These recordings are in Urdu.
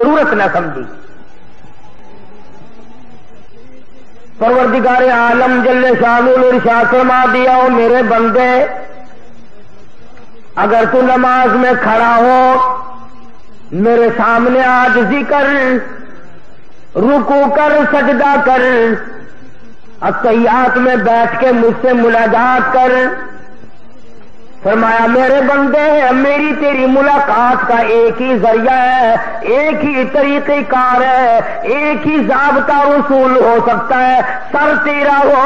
ضرورت نہ سمجھی۔ پروردگار عالم جل شانہ نے ارشاد فرما دیا، او میرے بندے اگر تو نماز میں کھڑا ہو میرے سامنے عاجزی کر، رکوع کر، سجدہ کر، التحیات میں بیٹھ کے مجھ سے مناجات کر۔ فرمایا میرے بندے میری تیری ملاقات کا ایک ہی ذریعہ ہے، ایک ہی طریقہ کار ہے، ایک ہی ضابطہ رسول ہو سکتا ہے، سر تیرا ہو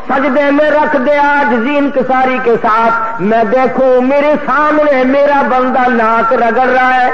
سجدے میں رکھ دے عاجزی انکساری کے ساتھ، میں دیکھوں میرے سامنے میرا بندہ ناک رگڑ رہا ہے۔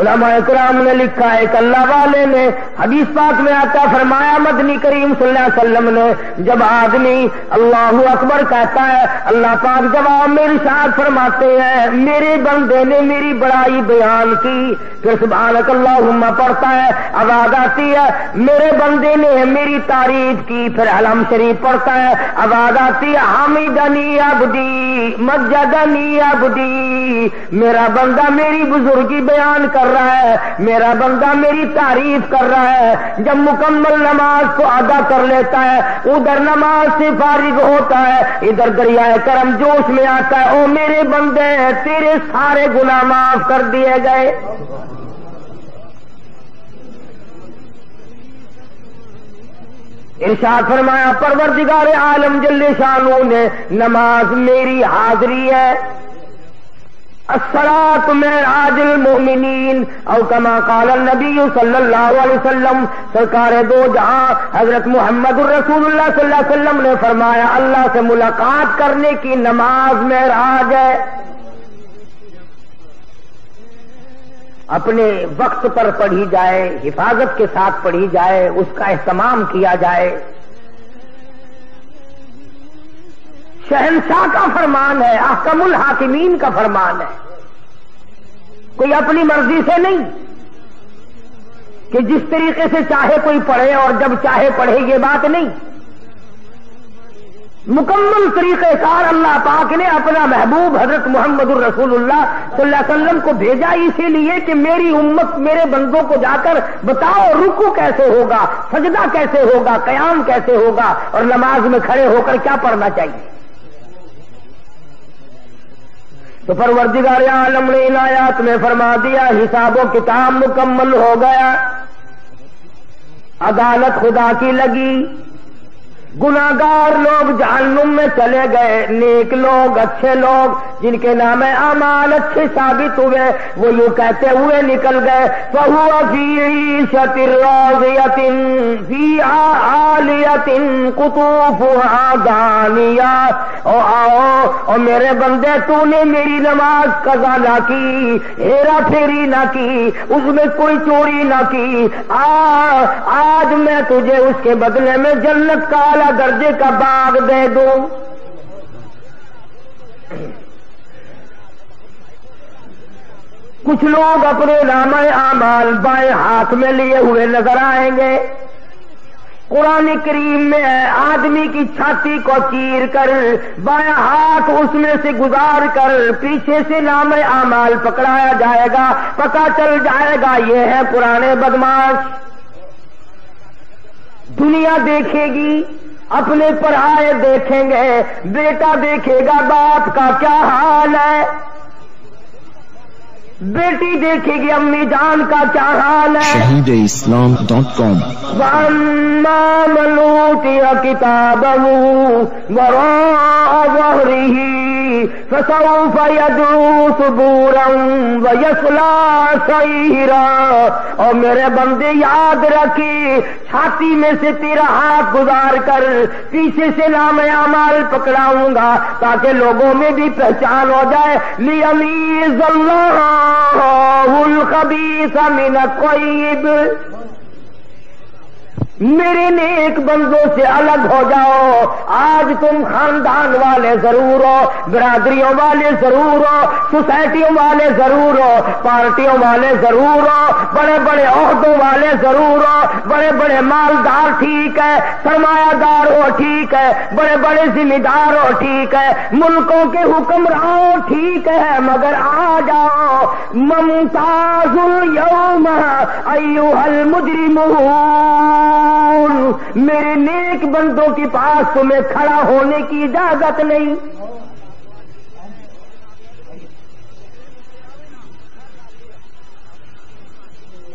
علماء کرام نے لکھا ہے کہ اللہ والے نے حدیث پاک میں آتا فرمایا مدنی کریم صلی اللہ علیہ وسلم نے جب آدمی اللہ اکبر کہتا ہے اللہ پاک جواب میں ارشاد فرماتے ہیں میرے بندے نے میری بڑائی بیان کی، پھر سبحانک اللہم پڑھتا ہے، آواز آتی ہے میرے بندے نے میری تعریف کی، پھر علم شریف پڑھتا ہے، آواز آتی ہے حمیدنی عبدی مجدنی عبدی، میرا بندہ میری بزرگی بیان کر رہا ہے، میرا بندہ میری تعریف کر رہا ہے۔ جب مکمل نماز کو ادا کر لیتا ہے ادھر نماز سے فارغ ہوتا ہے، ادھر دریائے کرم جوش میں آتا ہے، او میرے بندے تیرے سارے گناہ معاف کر دیے گئے۔ ارشاد فرمایا پروردگار عالم جل شانہ نے نماز میری حاضری ہے، الصلاۃ معراج المؤمنین، او کما قال النبی صلی اللہ علیہ وسلم، سرکار دو جہاں حضرت محمد الرسول اللہ صلی اللہ علیہ وسلم نے فرمایا اللہ سے ملاقات کرنے کی نماز معراج ہے۔ اپنے وقت پر پڑھی جائے، حفاظت کے ساتھ پڑھی جائے، اس کا اہتمام کیا جائے۔ شہنشاہ کا فرمان ہے، احکم الحاکمین کا فرمان ہے، کوئی اپنی مرضی سے نہیں کہ جس طریقے سے چاہے کوئی پڑھے اور جب چاہے پڑھے، یہ بات نہیں۔ مکمل طریقہ کار اللہ پاک نے اپنا محبوب حضرت محمد الرسول اللہ صلی اللہ علیہ وسلم کو بھیجا اسی لیے کہ میری امت میرے بندوں کو جا کر بتاؤ رکوع کیسے ہوگا، سجدہ کیسے ہوگا، قیام کیسے ہوگا، اور نماز میں کھڑے ہو کر کیا پڑھنا چاہیے۔ تو پروردگار عالم نے ان آیات میں فرما دیا حساب و کتاب مکمل ہو گیا، عدالت خدا کی لگی، گناہگار لوگ جہنم میں چلے گئے، نیک لوگ اچھے لوگ جن کے نام اعمال اچھے ثابت ہوئے وہ یوں کہتے ہوئے نکل گئے فَهُوَ فِي عِيشَةٍ رَاضِيَةٍ فِيهَا عَالِيَةٍ قُطُوفُهَا دَانِيَةٌ۔ او آؤ اور میرے بندے تو نے میری نماز قضا نہ کی، ہیرا پھیری نہ کی، اس میں کوئی چوری نہ کی، آج میں تجھے اس کے بدلے میں جنت کا درجے کا باغ دے دوں۔ کچھ لوگ اپنے نامہ اعمال بائیں ہاتھ میں لیے ہوئے نظر آئیں گے۔ قرآن کریم میں ہے آدمی کی چھاتی کو چیر کر بائیں ہاتھ اس میں سے گزار کر پیچھے سے نامہ اعمال پکڑایا جائے گا، پتہ چل جائے گا یہ ہے پرانے بدماش۔ دنیا دیکھے گی، اپنے پڑھائے دیکھیں گے، بیٹا دیکھے گا باپ کا کیا حال ہے، بیٹی دیکھے گی امی جان کا کیا حال ہے۔ shahideislam.com وَأَمَّا مَنْ أُوتِيَ كِتَابَهُ وَرَاءَ ظَهْرِهِ فَسَوْفَ يَدْعُو ثُبُورًا وَيَصْلَىٰ سَعِيرًا۔ اور میرے بندے یاد رکھی چھاتی میں سے تیرا ہاتھ گزار کر پیچھے سے نام اعمال پکڑاؤں گا تاکہ لوگوں میں بھی پہچان ہو جائے، لِيَمِيزَ اللَّهُ الخبیث من الطیب۔ میرے نیک بندوں سے الگ ہو جاؤ. آج تم خاندان والے ضرور ہو, برادریوں والے ضرور ہو, سوسائٹیوں والے ضرور ہو, پارٹیوں والے ضرور ہو, بڑے بڑے عہدوں والے ضرور ہو, بڑے بڑے مالدار ٹھیک ہے, سرمایہ دار ہو ٹھیک ہے, بڑے بڑے ذمہ دار ہو ٹھیک ہے, ملکوں کے حکمران ٹھیک ہے, مگر آ جاؤ ممتاز الیوم ایھا المجرمون, میرے نیک بندوں کے پاس تمہیں کھڑا ہونے کی اجازت نہیں.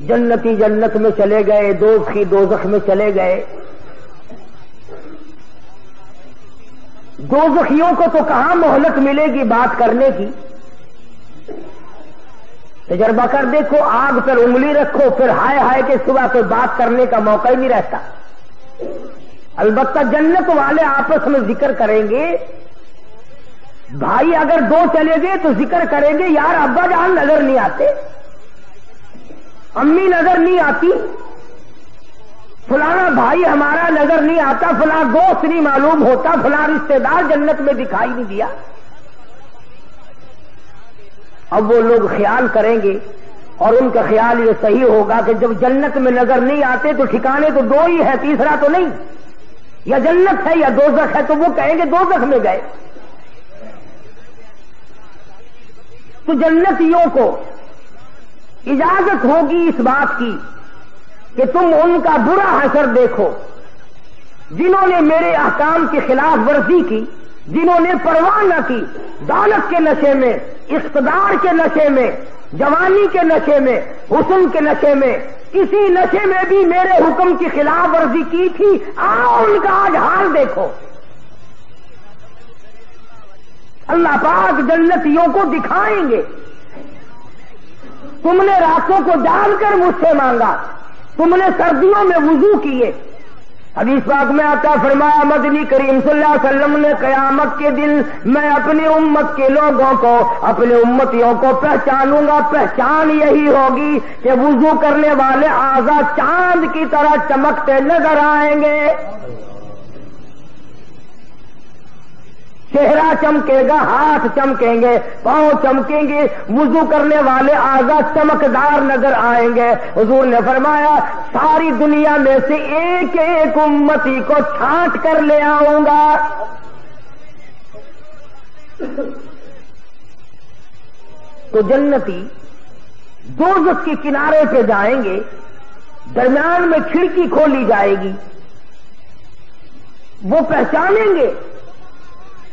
جنتی جنت میں چلے گئے, دوزخی دوزخ میں چلے گئے. دوزخیوں کو تو کہاں مہلت ملے گی بات کرنے کی. تجربہ کر دیکھو, آگ پر انگلی رکھو, پھر ہائے ہائے کے سوا کوئی بات کرنے کا موقع ہی نہیں رہتا. البتہ جنت والے آپس میں ذکر کریں گے. بھائی اگر دو چلے گئے تو ذکر کریں گے, یار ابا جان نظر نہیں آتے, امی نظر نہیں آتی, فلانا بھائی ہمارا نظر نہیں آتا, فلاں دوست نہیں معلوم ہوتا, فلاں رشتے دار جنت میں دکھائی نہیں دیا. اب وہ لوگ خیال کریں گے, اور ان کا خیال یہ صحیح ہوگا کہ جب جنت میں نظر نہیں آتے تو ٹھکانے تو دو ہی ہے, تیسرا تو نہیں, یا جنت ہے یا دوزخ ہے. تو وہ کہیں گے دوزخ میں گئے. تو جنتیوں کو اجازت ہوگی اس بات کی کہ تم ان کا برا حشر دیکھو جنہوں نے میرے احکام کی خلاف ورزی کی, جنہوں نے پرواہ نہ کی, دولت کے نشے میں, اقتدار کے نشے میں, جوانی کے نشے میں, حسن کے نشے میں, کسی نشے میں بھی میرے حکم کی خلاف ورزی کی تھی. آؤ ان کا آج حال دیکھو. اللہ پاک جنتیوں کو دکھائیں گے, تم نے راتوں کو جاگ کر مجھ سے مانگا, تم نے سردیوں میں وضو کیے. حدیث پاک میں آتا فرمایا مدنی کریم صلی اللہ علیہ وسلم نے, قیامت کے دن میں اپنی امت کے لوگوں کو, اپنے امتیوں کو پہچانوں گا. پہچان یہی ہوگی کہ وضو کرنے والے اعضاء چاند کی طرح چمکتے نظر آئیں گے. چہرہ چمکے گا, ہاتھ چمکیں گے, پاؤں چمکیں گے, وضو کرنے والے اعضاء چمکدار نظر آئیں گے. حضور نے فرمایا ساری دنیا میں سے ایک ایک امتی کو چھانٹ کر لے آؤں گا. تو جنتی دوزخ کے کنارے پہ جائیں گے, درمیان میں کھڑکی کھولی جائے گی, وہ پہچانیں گے.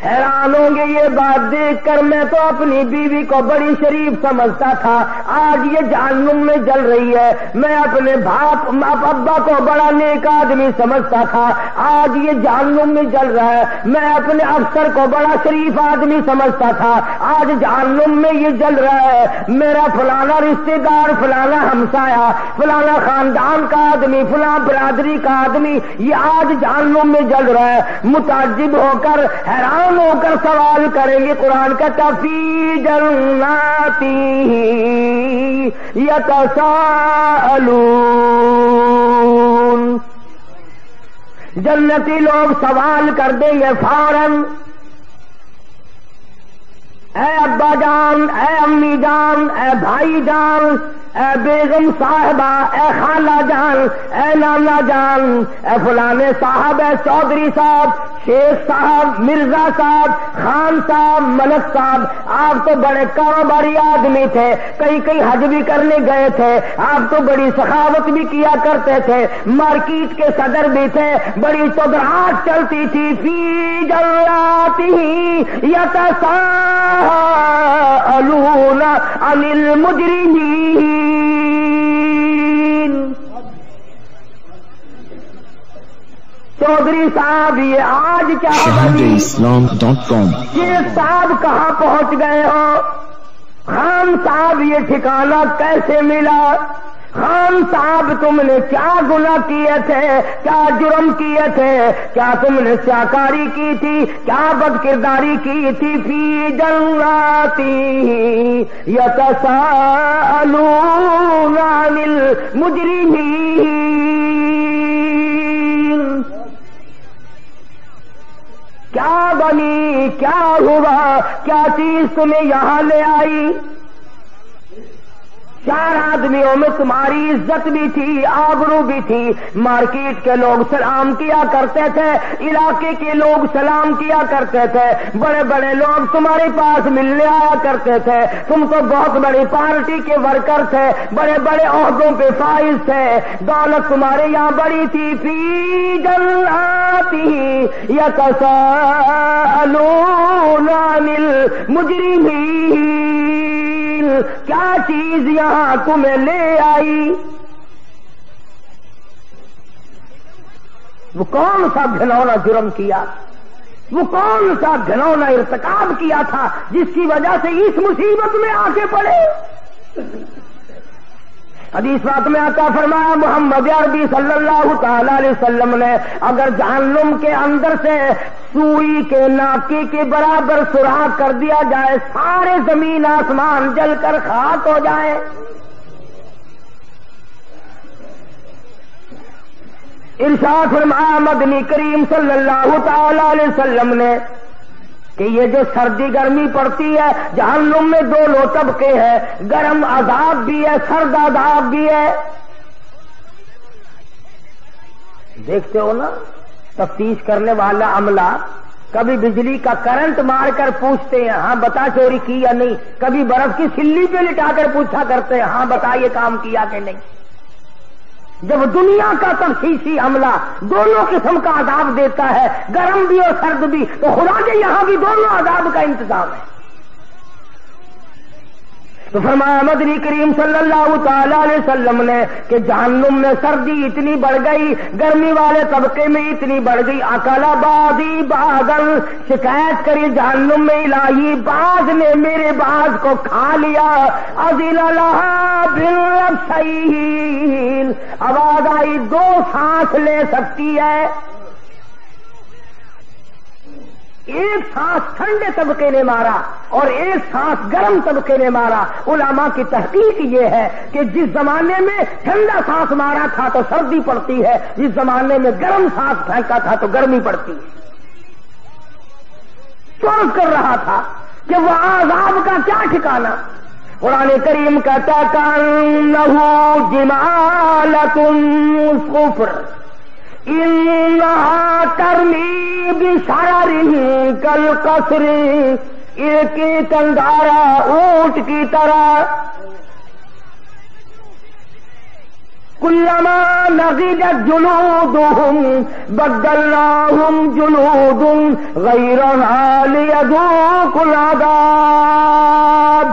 حیران ہوں گے یہ بات دیکھ کر, میں تو اپنی بیوی کو بڑی شریف سمجھتا تھا, آج یہ جہنم میں جل رہی ہے. میں اپنے باپ ابا کو بڑا نیک آدمی سمجھتا تھا, آج یہ جہنم میں جل رہا ہے. میں اپنے افسر کو بڑا شریف آدمی سمجھتا تھا, آج جہنم میں یہ جل رہا ہے. میرا فلانا رشتے دار, فلانا ہمسایا, فلانا خاندان کا آدمی, فلاں برادری کا آدمی, یہ آج جہنم میں جل رہا ہے. متعجب ہو کر, حیران ہو کر سوال کریں گے. قرآن کا فی جناتی یتساءلون, جنتی لوگ سوال کر دیں گے فوراً, اے ابا جان, اے امی جان, اے بھائی جان, اے بیگم صاحبہ, اے خالہ جان, اے نانا جان, اے فلانے صاحب, اے چودھری صاحب, شیخ صاحب, مرزا صاحب, خان صاحب, ملک صاحب, آپ تو بڑے کاروباری آدمی تھے, کئی حج بھی کرنے گئے تھے, آپ تو بڑی سخاوت بھی کیا کرتے تھے, مارکیٹ کے صدر بھی تھے, بڑی چودراہٹ چلتی تھی. فی جناتہ یتساءلون عن المجرمین, چودھری صاحب یہ آج کیا shahideislam.com, شیخ صاحب کہاں پہنچ گئے ہو, خان صاحب یہ ٹھکانہ کیسے ملا, خان صاحب تم نے کیا گناہ کیے تھے, کیا جرم کیے تھے, کیا تم نے سیاکاری کی تھی, کیا بد کرداری کی تھی. فی جناتی یتساءلون عن المجرمین, جانی، کیا ہوا، کیا چیز تمہیں یہاں لے آئی؟ 4 آدمیوں میں تمہاری عزت بھی تھی، آبرو بھی تھی، مارکیٹ کے لوگ سلام کیا کرتے تھے، علاقے کے لوگ سلام کیا کرتے تھے، بڑے بڑے لوگ تمہارے پاس ملنے آیا کرتے تھے، تم تو بہت بڑی پارٹی کے ورکر تھے، بڑے بڑے عہدوں پہ فائز تھے، دولت تمہارے یہاں بڑی تھی، فی جناتی یتساءلون عن المجرمین، کیا چیز یہاں تمہیں لے آئی؟ وہ کون سا گھنونا جرم کیا، وہ کون سا گھنونا ارتکاب کیا تھا جس کی وجہ سے اس مصیبت میں آ کے پڑے؟ حدیث بات میں آتا فرمایا محمد عربی صلی اللہ تعالی علیہ وسلم نے اگر جہنم کے اندر سے سوئی کے ناکی کے برابر سوراخ کر دیا جائے، سارے زمین آسمان جل کر خاک ہو جائے۔ ارشاد فرمایا مدنی کریم صلی اللہ تعالی علیہ وسلم نے کہ یہ جو سردی گرمی پڑتی ہے، جہنم میں 2 طبقے ہیں، گرم عذاب بھی ہے، سرد عذاب بھی ہے۔ دیکھتے ہو نا تفتیش کرنے والا عملہ کبھی بجلی کا کرنٹ مار کر پوچھتے ہیں ہاں بتا چوری کی یا نہیں، کبھی برف کی سلی پہ لٹا کر پوچھا کرتے ہیں ہاں بتا یہ کام کیا کہ نہیں۔ جب دنیا کا تفتیشی عملہ دونوں قسم کا عذاب دیتا ہے، گرم بھی اور سرد بھی، تو خدا کے یہاں بھی دونوں عذاب کا انتظام ہے۔ تو فرمایا مدنی کریم صلی اللہ تعالی علیہ وسلم نے کہ جہنم میں سردی اتنی بڑھ گئی، گرمی والے طبقے میں اتنی بڑھ گئی، اکلا بادی بادل، شکایت کری جہنم میں الہی باز نے میرے باز کو کھا لیا، اذن لہا بالرفسین، آواز آئی 2 سانس لے سکتی ہے، ایک سانس ٹھنڈے طبقے نے مارا اور ایک سانس گرم طبقے نے مارا۔ علماء کی تحقیق یہ ہے کہ جس زمانے میں ٹھنڈا سانس مارا تھا تو سردی پڑتی ہے، جس زمانے میں گرم سانس پھینکا تھا تو گرمی پڑتی ہے۔ سوچ کر رہا تھا کہ وہ عذاب کا کیا ٹھکانا۔ قرآن کریم کہتا کأنہ جمالۃ صفر انہا ترمی بشرر کالقصر، ایک ایک انگارہ اونٹ کی طرح، کلما نضجت جلودہم بدلناہم جلود غیرہا لیذوقوا العذاب۔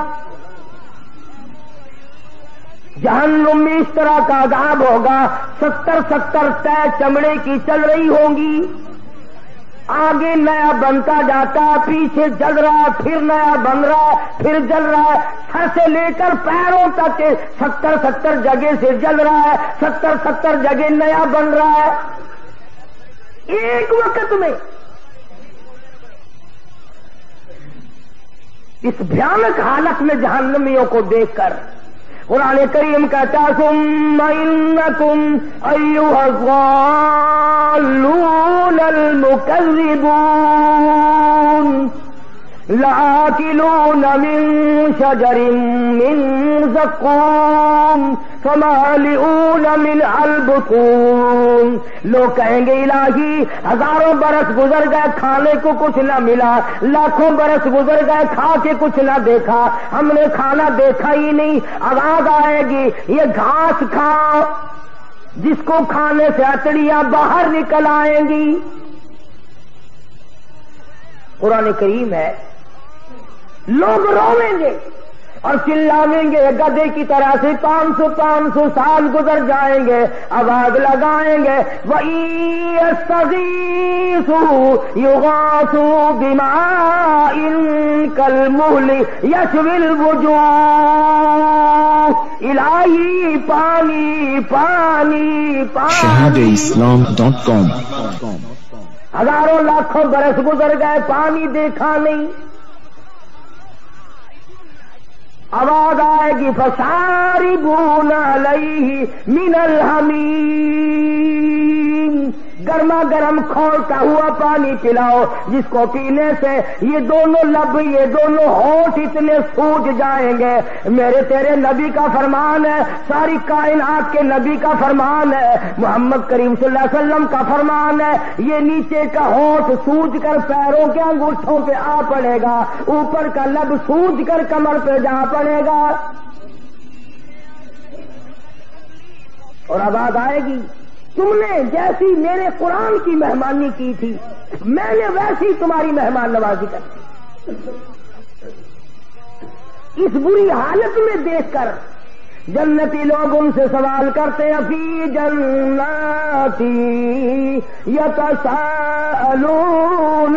جہنم میں اس طرح کا عذاب ہوگا، 70 طے چمڑے کی چل رہی ہوں گی، آگے نیا بنتا جاتا، پیچھے جل رہا، پھر نیا بن رہا، پھر جل رہا ہے، سر سے لے کر پیروں تک 70 جگہ سے جل رہا ہے، 70 جگہ نیا بن رہا ہے ایک وقت میں۔ اس بھیانک حالت میں جہنمیوں کو دیکھ کر قرآن کریم کہتا ثم انکم ایھا الضالون المکذبون لآکلون من شجر من زقوم فمالئون منها البطون۔ لوگ کہیں گے الہی ہزاروں برس گزر گئے کھانے کو کچھ نہ ملا، لاکھوں برس گزر گئے کھا کے کچھ نہ دیکھا، ہم نے کھانا دیکھا ہی نہیں۔ آواز آئے گی یہ گھاس کھاؤ، جس کو کھانے سے اتڑیاں باہر نکل آئیں گی۔ قرآن کریم ہے لوگ رویں گے اور چلاویں گے گدے کی طرح سے، 500 سال گزر جائیں گے، آواز لگائیں گے وَإِن يَسْتَغِيثُوا يُغَاثُوا بِمَاءٍ كَالْمُهْلِ يَشْوِي الْوُجُوهَ، الہی پانی پانی پانی۔ shahadeislam.com۔ ہزاروں لاکھوں برس گزر گئے پانی دیکھا نہیں، آواز آئے گی فشاربون علیہ من الحمیم، گرما گرم کھولتا ہوا پانی پلاؤ جس کو پینے سے یہ دونوں لب یہ دونوں ہونٹ اتنے سوج جائیں گے. میرے تیرے نبی کا فرمان ہے, ساری کائنات کے نبی کا فرمان ہے, محمد کریم صلی اللہ علیہ وسلم کا فرمان ہے, یہ نیچے کا ہونٹ سوج کر پیروں کے انگوٹھوں پہ آ پڑے گا, اوپر کا لب سوج کر کمر پہ جا پڑے گا, اور آواز آئے گی تم نے جیسی میرے قرآن کی مہمانی کی تھی میں نے ویسی تمہاری مہمان نوازی کر. اس بری حالت میں دیکھ کر جنتی لوگ ان سے سوال کرتے ہیں فی جناتی یتساءلون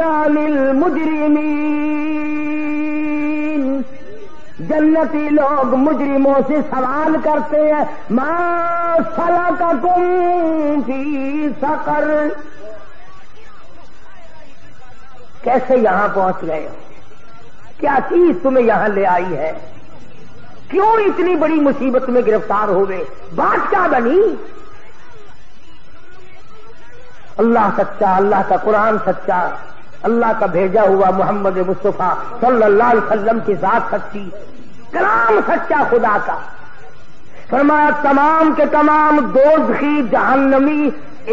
عن المجرمین. جنتی لوگ مجرموں سے سوال کرتے ہیں ما سلککم فی سقر, کیسے یہاں پہنچ گئے ہو, کیا چیز تمہیں یہاں لے آئی ہے, کیوں اتنی بڑی مصیبت میں گرفتار ہو گئے, بات کیا بنی؟ اللہ سچا, اللہ کا قرآن سچا, اللہ کا بھیجا ہوا محمد مصطفیٰ صلی اللہ علیہ وسلم کی ذات سچی, کلام سچا خدا کا. فرمایا تمام کے تمام دوزخی جہنمی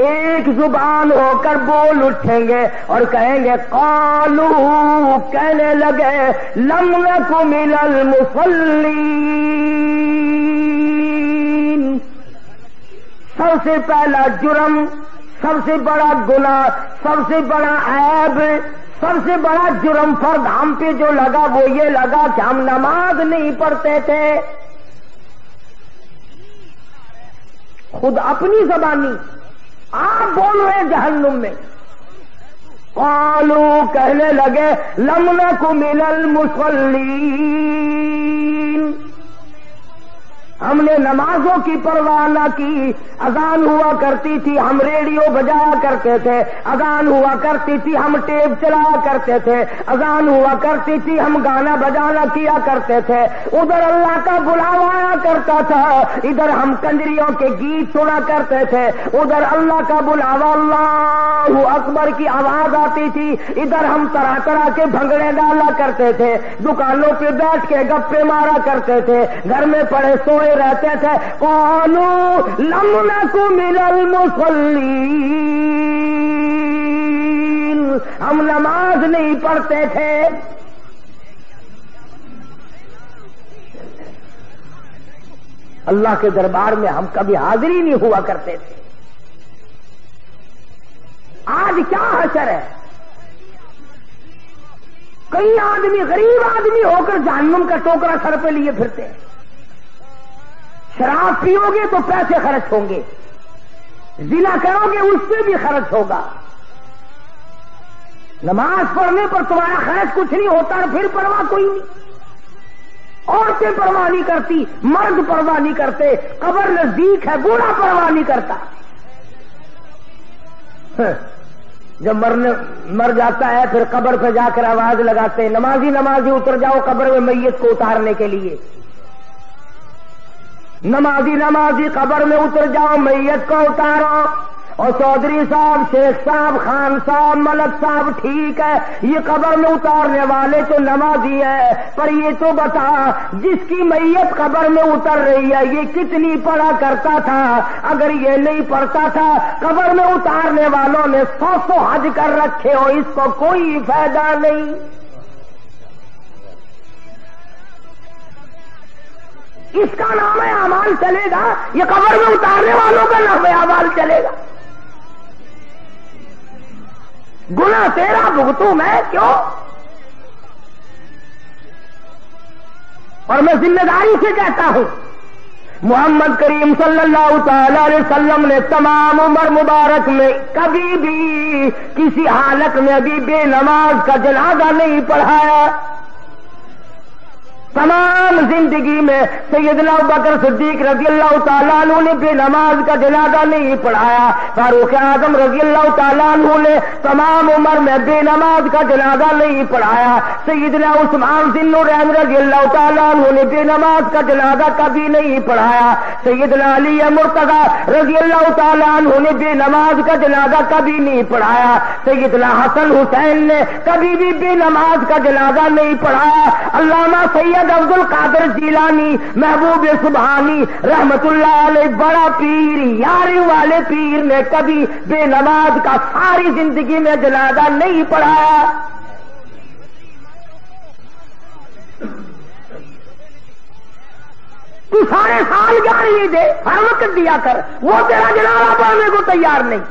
ایک زبان ہو کر بول اٹھیں گے اور کہیں گے قالو, کہنے لگے لم نک من المصلین. سب سے پہلا جرم, سب سے بڑا گناہ, سب سے بڑا عیب, سب سے بڑا جرم فرد ہم پہ جو لگا وہ یہ لگا کہ ہم نماز نہیں پڑھتے تھے. خود اپنی زبانی آپ بول رہے جہنم میں. قالو, کہنے لگے لم نک من المصلین, ہم نے نمازوں کی پرواہ نہ کی. اذان ہوا کرتی تھی ہم ریڈیو بجایا کرتے تھے, اذان ہوا کرتی تھی ہم ٹیپ چلایا کرتے تھے, اذان ہوا کرتی تھی ہم گانا بجانا کیا کرتے تھے. ادھر اللہ کا بلاوا آیا کرتا تھا, ادھر ہم کنجریوں کے گیت سنا کرتے تھے. ادھر اللہ کا بلاوا اللہ اکبر کی آواز آتی تھی, ادھر ہم طرح طرح کے بھنگڑے ڈالا کرتے تھے, دکانوں پہ بیٹھ کے گپے مارا کرتے تھے, گھر میں پڑے سوئے رہتے تھے. قالوا لم نک من المصلین, ہم نماز نہیں پڑھتے تھے. اللہ کے دربار میں ہم کبھی حاضری نہیں ہوا کرتے تھے. آج کیا حشر ہے, کئی آدمی غریب آدمی ہو کر جہنم کا ٹوکرا سر پہ لیے پھرتے ہیں. شراب پیو گے تو پیسے خرچ ہوں گے, زنا کرو گے اس سے بھی خرچ ہوگا, نماز پڑھنے پر تمہارا خرچ کچھ نہیں ہوتا اور پھر پرواہ کوئی نہیں. عورتیں پرواہ نہیں کرتی, مرد پرواہ نہیں کرتے, قبر نزدیک ہے بوڑھا پرواہ نہیں کرتا. جب مر جاتا ہے پھر قبر پہ جا کر آواز لگاتے ہیں نمازی نمازی اتر جاؤ قبر میں میت کو اتارنے کے لیے. نمازی نمازی قبر میں اتر جاؤ میت کو اتارو. اور چودھری صاحب, شیخ صاحب, خان صاحب, ملک صاحب, ٹھیک ہے یہ قبر میں اتارنے والے تو نمازی ہے, پر یہ تو بتا جس کی میت قبر میں اتر رہی ہے یہ کتنی پڑھا کرتا تھا؟ اگر یہ نہیں پڑھتا تھا قبر میں اتارنے والوں نے 100 حج کر رکھے ہو, اس کو کوئی فائدہ نہیں. اس کا نام ہے اعمال چلے گا, یہ قبر میں اتارنے والوں کا نام ہے اعمال چلے گا. گناہ تیرا بھگتوں میں کیوں؟ اور میں ذمہ داری سے کہتا ہوں محمد کریم صلی اللہ تعالی علیہ وسلم نے تمام عمر مبارک میں کبھی بھی کسی حالت میں ابھی بے نماز کا جنازہ نہیں پڑھایا. تمام زندگی میں سیدنا ابوبکر صدیق رضی اللہ تعالیٰ عنہ نے بے نماز کا جنازہ نہیں پڑھایا، فاروق اعظم رضی اللہ تعالیٰ عنہ نے تمام عمر میں بے نماز کا جنازہ نہیں پڑھایا، سیدنا عثمان ذی النورین رضی اللہ تعالیٰ عنہ نے بے نماز کا جنازہ کبھی نہیں پڑھایا، سیدنا علی مرتضیٰ رضی اللہ تعالیٰ عنہ نے بے نماز کا جنازہ کبھی نہیں پڑھایا، سیدنا حسن حسین نے کبھی بھی بے نماز کا جنازہ نہیں پڑھایا، علامہ سید عبد القادر جیلانی محبوب سبحانی رحمت اللہ علیہ بڑا پیر یاری والے پیر نے کبھی بے نماز کا ساری زندگی میں جنازہ نہیں پڑھایا۔ تو سارے سال 11ویں دے، ہر وقت دیا کر، وہ تیرا جنازہ پڑھنے کو تیار نہیں۔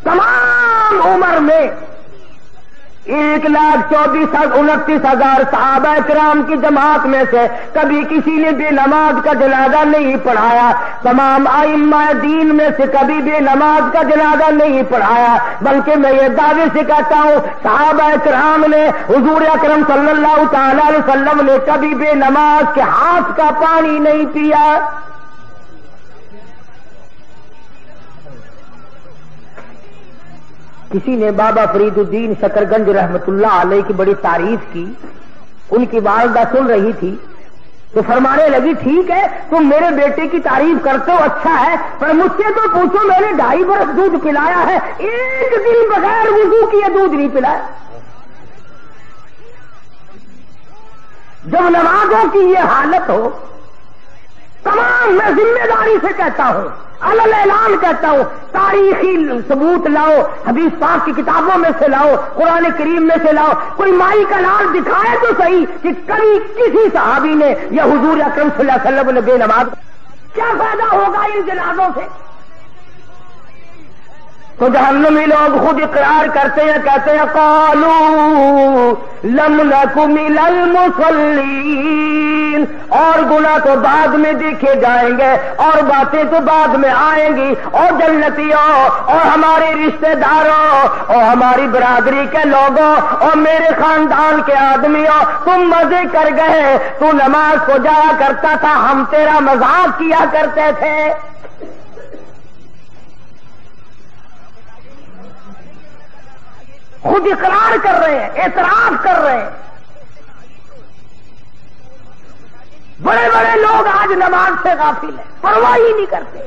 تمام عمر میں 1,24,29,000 صحابہ کرام کی جماعت میں سے کبھی کسی نے بے نماز کا جنازہ نہیں پڑھایا، تمام ائمہ دین میں سے کبھی بے نماز کا جنازہ نہیں پڑھایا، بلکہ میں یہ دعوے سے کہتا ہوں صحابہ کرام نے حضور اکرم صلی اللہ تعالی علیہ وسلم نے کبھی بے نماز کے ہاتھ کا پانی نہیں پیا۔ کسی نے بابا فرید الدین شکرگنج رحمت اللہ علیہ کی بڑی تعریف کی، ان کی والدہ سن رہی تھی تو فرمانے لگی ٹھیک ہے تم میرے بیٹے کی تعریف کرتے ہو اچھا ہے، پر مجھ سے تو پوچھو میں نے 2.5 برس دودھ پلایا ہے، ایک دن بغیر وضو کیے دودھ نہیں پلایا۔ جب نمازوں کی یہ حالت ہو، تمام میں ذمہ داری سے کہتا ہوں، علل اعلان کہتا ہوں، تاریخی ثبوت لاؤ، حدیث پاک کی کتابوں میں سے لاؤ، قرآن کریم میں سے لاؤ، کوئی مائی کا لال دکھائے تو صحیح کہ کبھی کسی صحابی نے یا حضور اکرم صلی اللہ علیہ وسلم نے بے نماز، کیا فائدہ ہوگا ان جنازوں سے؟ تو جہنمی لوگ خود اقرار کرتے ہیں، کہتے ہیں قالوا لم نک من المصلین، اور گناہ تو بعد میں دیکھے جائیں گے اور باتیں تو بعد میں آئیں گی، اور جنتیوں اور ہمارے رشتہ داروں اور ہماری برادری کے لوگوں اور میرے خاندان کے آدمیوں، تم مزے کر گئے، تو نماز کو جایا کرتا تھا، ہم تیرا مذاق کیا کرتے تھے۔ خود اقرار کر رہے ہیں، اعتراف کر رہے ہیں۔ بڑے بڑے لوگ آج نماز سے غافل ہیں، پرواہ ہی نہیں کرتے۔